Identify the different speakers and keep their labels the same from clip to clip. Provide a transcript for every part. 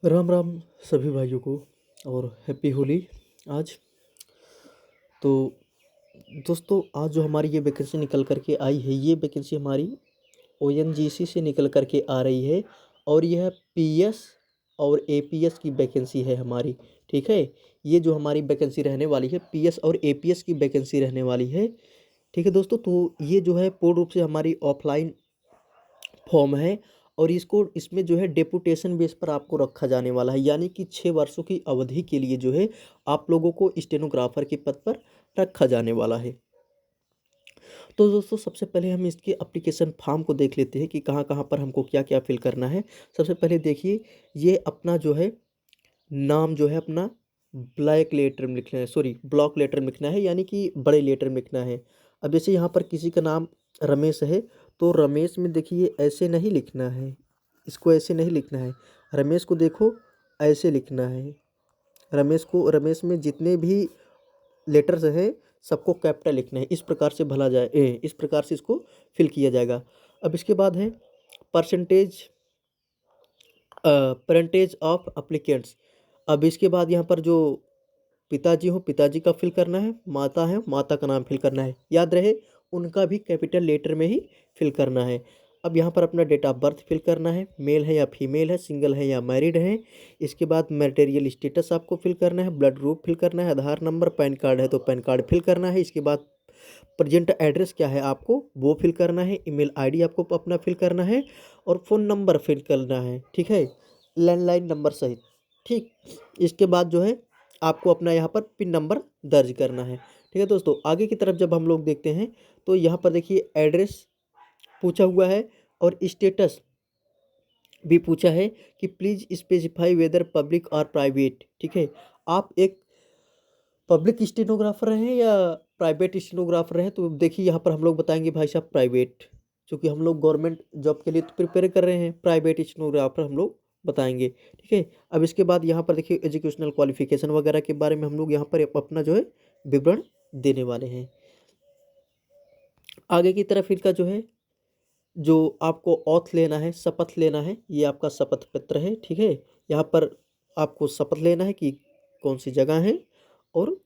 Speaker 1: राम राम सभी भाइयों को और हैप्पी होली। आज तो दोस्तों, आज जो हमारी ये वैकेंसी निकल कर के आई है, ये वैकेंसी हमारी ओएनजीसी से निकल कर के आ रही है। और यह पीएस और एपीएस की वैकेंसी है हमारी। ठीक है, ये जो हमारी वैकेंसी रहने वाली है, पीएस और एपीएस की वैकेंसी रहने वाली है। ठीक है दोस्तों, तो ये जो है पूर्ण रूप से हमारी ऑफलाइन फॉर्म है। और इसको इसमें जो है डेपुटेशन बेस पर आपको रखा जाने वाला है, यानी कि 6 वर्षों की अवधि के लिए जो है आप लोगों को स्टेनोग्राफर के पद पर रखा जाने वाला है। तो दोस्तों, सबसे पहले हम इसके एप्लीकेशन फॉर्म को देख लेते हैं कि कहाँ कहाँ पर हमको क्या क्या फिल करना है। सबसे पहले देखिए, ये अपना जो है नाम जो है अपना ब्लैक लेटर में लिखना है, सॉरी ब्लॉक लेटर में लिखना है, यानी कि बड़े लेटर में लिखना है। अब जैसे यहाँ पर किसी का नाम रमेश है, तो रमेश में देखिए ऐसे नहीं लिखना है, इसको ऐसे नहीं लिखना है। रमेश को देखो ऐसे लिखना है। रमेश में जितने भी लेटर्स हैं सबको कैपिटल लिखना है। इस प्रकार से भला जाए इस प्रकार से इसको फिल किया जाएगा। अब इसके बाद है परसेंटेज परसेंटेज ऑफ अप्लीकेंट्स। अब इसके बाद यहाँ पर जो पिताजी हो, पिताजी का फिल करना है, माता है, माता का नाम फिल करना है। याद रहे, उनका भी कैपिटल लेटर में ही फिल करना है। अब यहाँ पर अपना डेट ऑफ बर्थ फिल करना है, मेल है या फीमेल है, सिंगल है या मैरिड है। इसके बाद मैटेरियल स्टेटस आपको फिल करना है, ब्लड ग्रुप फिल करना है, आधार नंबर, पैन कार्ड है तो पैन कार्ड फिल करना है। इसके बाद प्रेजेंट एड्रेस क्या है आपको वो फिल करना है, ईमेल आईडी आपको अपना फिल करना है और फ़ोन नंबर फिल करना है। ठीक है, लैंडलाइन नंबर सहित। ठीक, इसके बाद जो है आपको अपना यहाँ पर पिन नंबर दर्ज करना है। ठीक है दोस्तों, आगे की तरफ जब हम लोग देखते हैं तो यहाँ पर देखिए एड्रेस पूछा हुआ है और स्टेटस भी पूछा है कि प्लीज़ स्पेसिफाई वेदर पब्लिक और प्राइवेट। ठीक है, आप एक पब्लिक स्टेनोग्राफर हैं या प्राइवेट स्टेनोग्राफर हैं, तो देखिए यहाँ पर हम लोग बताएंगे भाई साहब प्राइवेट, क्योंकि हम लोग गवर्नमेंट जॉब के लिए तो प्रिपेयर कर रहे हैं। प्राइवेट स्टेनोग्राफर हम लोग बताएंगे। ठीक है, अब इसके बाद यहाँ पर देखिए एजुकेशनल क्वालिफिकेशन वगैरह के बारे में हम लोग यहाँ पर अपना जो है विवरण देने वाले हैं। आगे की तरफ इनका जो है, जो आपको ऑथ लेना है, शपथ लेना है, ये आपका शपथ पत्र है। ठीक है, यहाँ पर आपको शपथ लेना है कि कौन सी जगह है और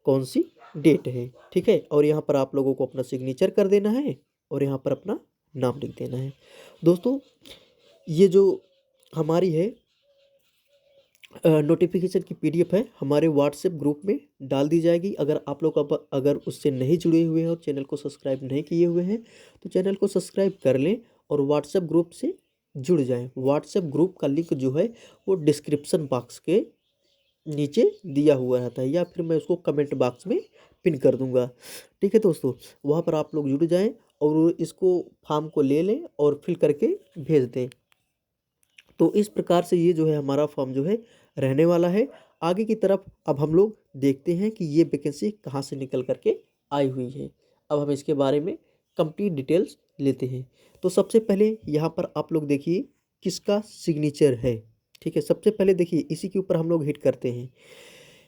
Speaker 1: कौन सी डेट है। ठीक है, और यहाँ पर आप लोगों को अपना सिग्नेचर कर देना है और यहाँ पर अपना नाम लिख देना है। दोस्तों, ये जो हमारी है नोटिफिकेशन की पीडीएफ है, हमारे व्हाट्सएप ग्रुप में डाल दी जाएगी। अगर आप लोग अगर उससे नहीं जुड़े हुए हैं और चैनल को सब्सक्राइब नहीं किए हुए हैं तो चैनल को सब्सक्राइब कर लें और व्हाट्सएप ग्रुप से जुड़ जाएं। व्हाट्सएप ग्रुप का लिंक जो है वो डिस्क्रिप्शन बॉक्स के नीचे दिया हुआ रहता है, या फिर मैं उसको कमेंट बॉक्स में पिन कर दूंगा। ठीक है दोस्तों, वहाँ पर आप लोग जुड़ जाएं और इसको फॉर्म को ले लें और फिल करके भेज दें। तो इस प्रकार से ये जो है हमारा फॉर्म जो है रहने वाला है। आगे की तरफ अब हम लोग देखते हैं कि ये वैकेंसी कहाँ से निकल करके आई हुई है। अब हम इसके बारे में कंप्लीट डिटेल्स लेते हैं। तो सबसे पहले यहाँ पर आप लोग देखिए किसका सिग्नेचर है। ठीक है, सबसे पहले देखिए इसी के ऊपर हम लोग हिट करते हैं।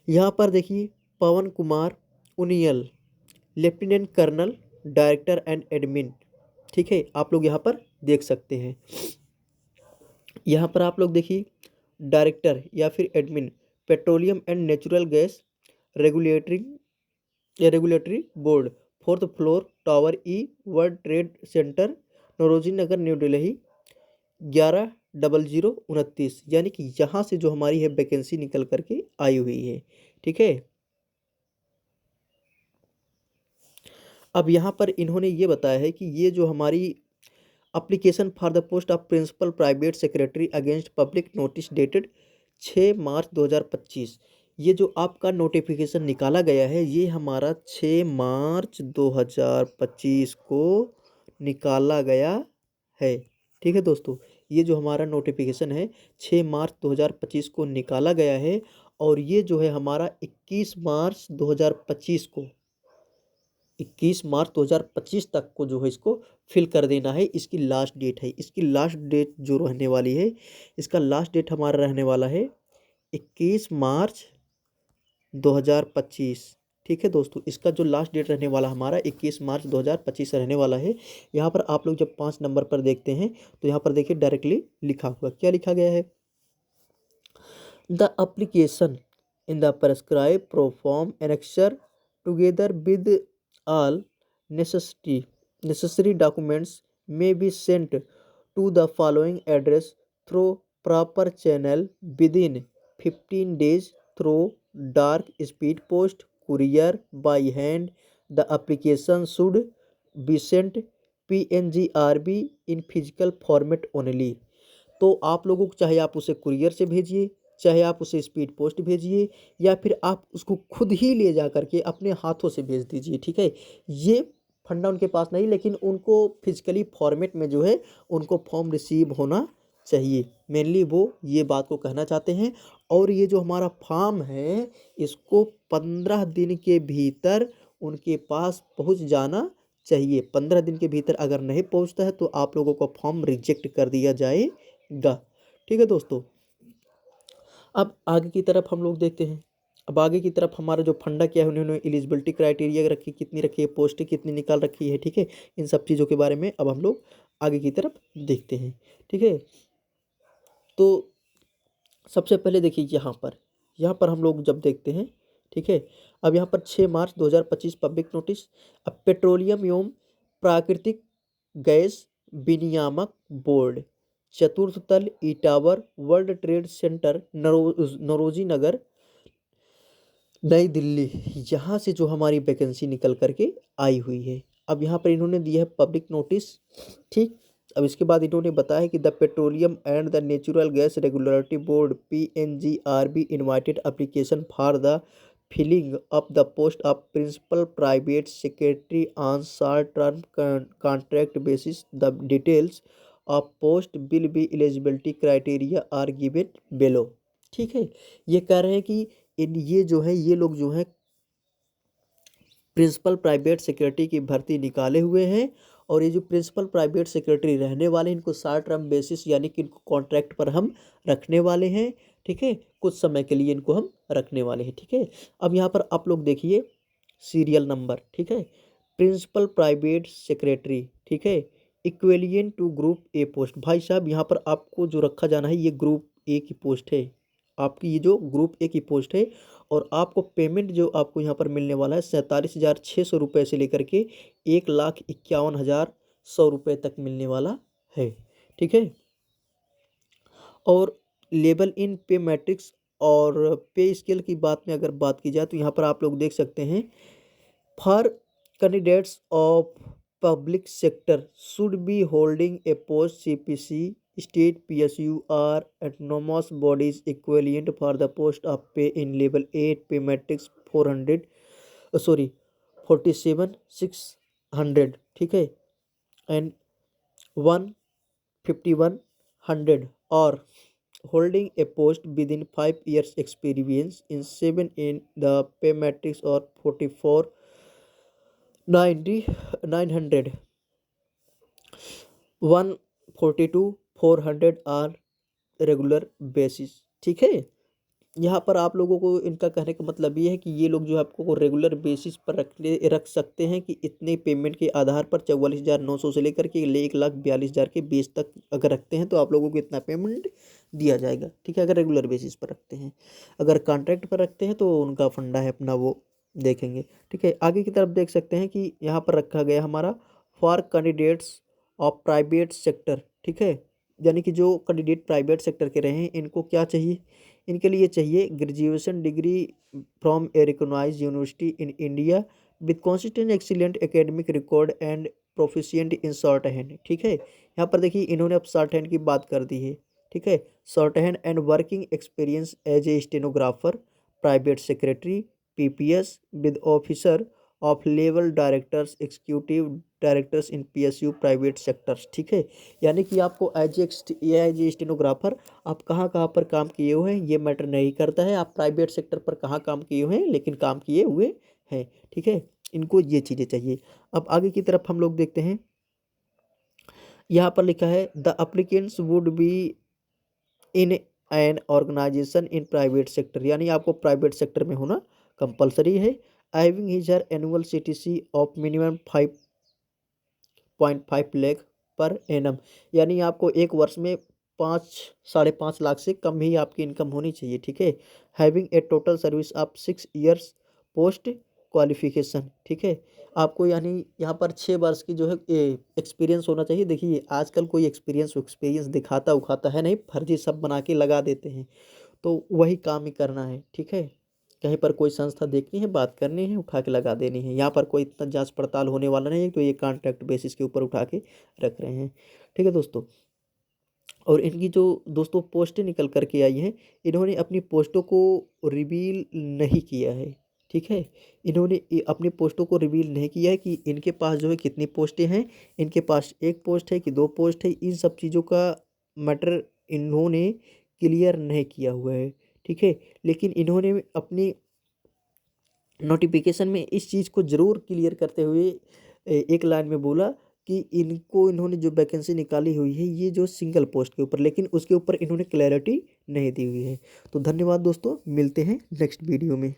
Speaker 1: यहाँ पर देखिए Pawan Kumar Uniyal, lieutenant colonel, director and admin. ठीक है, आप लोग यहाँ पर देख सकते हैं। यहाँ पर आप लोग देखिए डायरेक्टर या फिर admin, petroleum and natural gas regulatory regulatory board, fourth floor, tower E, world trade centre, Naoroji Nagar, New Delhi, 110029। यानी कि यहाँ से जो हमारी है वैकेंसी निकल करके आई हुई है। ठीक है, अब यहाँ पर इन्होंने ये बताया है कि ये जो हमारी application for the post of principal private secretary against public notice dated 6 मार्च 2025, ये जो आपका नोटिफिकेशन निकाला गया है ये हमारा 6 मार्च 2025 को निकाला गया है। ठीक है दोस्तों, ये जो हमारा नोटिफिकेशन है 6 मार्च 2025 को निकाला गया है। और ये जो है हमारा 21 मार्च 2025 को, 21 मार्च 2025 तक को जो है इसको फिल कर देना है। इसकी लास्ट डेट है, इसकी लास्ट डेट जो रहने वाली है, इसका लास्ट डेट हमारा रहने वाला है 21 मार्च 2025। ठीक है दोस्तों, इसका जो लास्ट डेट रहने वाला हमारा 21 मार्च 2025 रहने वाला है। यहाँ पर आप लोग जब 5 नंबर पर देखते हैं तो यहाँ पर देखिए डायरेक्टली लिखा हुआ क्या लिखा गया है, The application in the prescribed form annexure together with all necessary documents may be sent to the following address through proper channel within 15 days through dark speed post, courier, by hand. The application should be sent PNGRB in physical format only. तो आप लोगों को चाहे आप उसे courier से भेजिए, चाहे आप उसे स्पीड पोस्ट भेजिए, या फिर आप उसको खुद ही ले जा करके अपने हाथों से भेज दीजिए। ठीक है, ये फंडा उनके पास नहीं, लेकिन उनको फिजिकली फॉर्मेट में जो है उनको फॉर्म रिसीव होना चाहिए। मेनली वो ये बात को कहना चाहते हैं। और ये जो हमारा फॉर्म है इसको 15 दिन के भीतर उनके पास पहुंच जाना चाहिए। 15 दिन के भीतर अगर नहीं पहुंचता है तो आप लोगों को फॉर्म रिजेक्ट कर दिया जाएगा। ठीक है दोस्तों, अब आगे की तरफ हम लोग देखते हैं। अब आगे की तरफ हमारा जो फंडा क्या है, उन्होंने एलिजिबिलिटी क्राइटेरिया रखी, कितनी रखी है, पोस्ट कितनी निकाल रखी है। ठीक है, इन सब चीज़ों के बारे में अब हम लोग आगे की तरफ देखते हैं। ठीक है, तो सबसे पहले देखिए यहाँ पर हम लोग जब देखते हैं। ठीक है, अब यहाँ पर 6 मार्च 2025 पब्लिक नोटिस। अब पेट्रोलियम एवं प्राकृतिक गैस विनियामक बोर्ड, चतुर्थ तल, E tower, world trade centre, Naoroji Nagar, Nai Delhi, यहाँ से जो हमारी वैकेंसी निकल करके आई हुई है। अब यहाँ पर इन्होंने दिया है पब्लिक नोटिस। ठीक, अब इसके बाद इन्होंने बताया कि the petroleum and the natural gas regulatory board PNGRB invited application for the filling up the post of principal private secretary on short term contract basis. The details of post will be eligibility criteria are given below. ठीक है, ये कह रहे हैं कि ये जो है ये लोग जो है प्रिंसिपल प्राइवेट सेक्रेटरी की भर्ती निकाले हुए हैं। और ये जो प्रिंसिपल प्राइवेट सेक्रेटरी रहने वाले हैं इनको शॉर्ट टर्म बेसिस यानी कि इनको कॉन्ट्रैक्ट पर हम रखने वाले हैं। ठीक है, कुछ समय के लिए इनको हम रखने वाले हैं। ठीक है, अब यहाँ पर आप लोग देखिए सीरियल नंबर। ठीक है, प्रिंसिपल प्राइवेट सेक्रेटरी, ठीक है, इक्विलियंट टू ग्रुप ए पोस्ट। भाई साहब यहाँ पर आपको जो रखा जाना है ये ग्रुप ए की पोस्ट है, आपकी ये जो ग्रुप ए की पोस्ट है। और आपको पेमेंट जो आपको यहाँ पर मिलने वाला है 47,600 रुपये से लेकर के 1,51,100 रुपये तक मिलने वाला है। ठीक है, और लेवल इन पे मैट्रिक्स और पे स्केल की बात में अगर बात की जाए तो यहाँ पर आप लोग देख सकते हैं, for candidates of public sector should be holding A post CPC state PSU or autonomous bodies equivalent for the post of pay in level 8 pay matrix 47,600। ठीक है, एंड 15100 और holding a post within 5 years experience in 7 in the pay matrix or 44,900 142,400 or regular basis. ठीक है, यहाँ पर आप लोगों को इनका कहने का मतलब ये है कि ये लोग जो आपको रेगुलर बेसिस पर रख सकते हैं कि इतने पेमेंट के आधार पर 44,900 से लेकर के 1,42,000 के बेस तक अगर रखते हैं तो आप लोगों को इतना पेमेंट दिया जाएगा। ठीक है, अगर रेगुलर बेसिस पर रखते हैं। अगर कॉन्ट्रैक्ट पर रखते हैं तो उनका फंडा है अपना, वो देखेंगे। ठीक है, आगे की तरफ देख सकते हैं कि यहाँ पर रखा गया हमारा for candidates of private sector. ठीक है, यानी कि जो कैंडिडेट प्राइवेट सेक्टर के रहे हैं इनको क्या चाहिए, इनके लिए चाहिए graduation degree from a recognised university in India with consistent excellent academic record and proficient in shorthand. ठीक है, यहाँ पर देखिए इन्होंने अब शॉर्ट हैंड की बात कर दी है। ठीक है, shorthand and working experience as a stenographer private secretary PPS with officer of level directors executive directors in PSU private sectors. ठीक है, यानी कि आपको एज ए स्टेनोग्राफर आप कहाँ कहाँ पर काम किए हुए हैं ये मैटर नहीं करता है, आप प्राइवेट सेक्टर पर कहाँ काम किए हुए हैं लेकिन काम किए हुए हैं। ठीक है, इनको ये चीज़ें चाहिए। अब आगे की तरफ हम लोग देखते हैं, यहाँ पर लिखा है the applicants would be in an organisation in private sector, यानी आपको प्राइवेट सेक्टर में होना कंपलसरी है। Having his her annual CTC of minimum 5.5 lakh per annum, यानी आपको एक वर्ष में 5 5.5 लाख से कम ही आपकी इनकम होनी चाहिए, ठीक है। Having a total service of 6 years post qualification, ठीक है। आपको यानी यहाँ पर 6 वर्ष की जो है एक्सपीरियंस होना चाहिए। देखिए आजकल कोई एक्सपीरियंस दिखाता उखाता है नहीं, फर्जी सब बना के लगा देते हैं, तो वही काम ही करना है, ठीक है। कहीं पर कोई संस्था देखनी है, बात करनी है, उठा के लगा देनी है। यहाँ पर कोई इतना जांच पड़ताल होने वाला नहीं है, तो ये कॉन्ट्रैक्ट बेसिस के ऊपर उठा के रख रहे हैं, ठीक है दोस्तों। और इनकी जो दोस्तों पोस्टें निकल कर के आई हैं, इन्होंने अपनी पोस्टों को रिवील नहीं किया है, ठीक है। इन्होंने अपनी पोस्टों को रिवील नहीं किया है कि इनके पास जो है कितनी पोस्टें हैं, इनके पास 1 पोस्ट है कि 2 पोस्ट है, इन सब चीज़ों का मैटर इन्होंने क्लियर नहीं किया हुआ है, ठीक है। लेकिन इन्होंने अपनी नोटिफिकेशन में इस चीज़ को ज़रूर क्लियर करते हुए एक लाइन में बोला कि इन्होंने जो वैकेंसी निकाली हुई है ये जो सिंगल पोस्ट के ऊपर, लेकिन उसके ऊपर इन्होंने क्लैरिटी नहीं दी हुई है। तो धन्यवाद दोस्तों, मिलते हैं नेक्स्ट वीडियो में।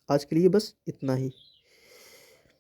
Speaker 1: आज के लिए बस इतना ही।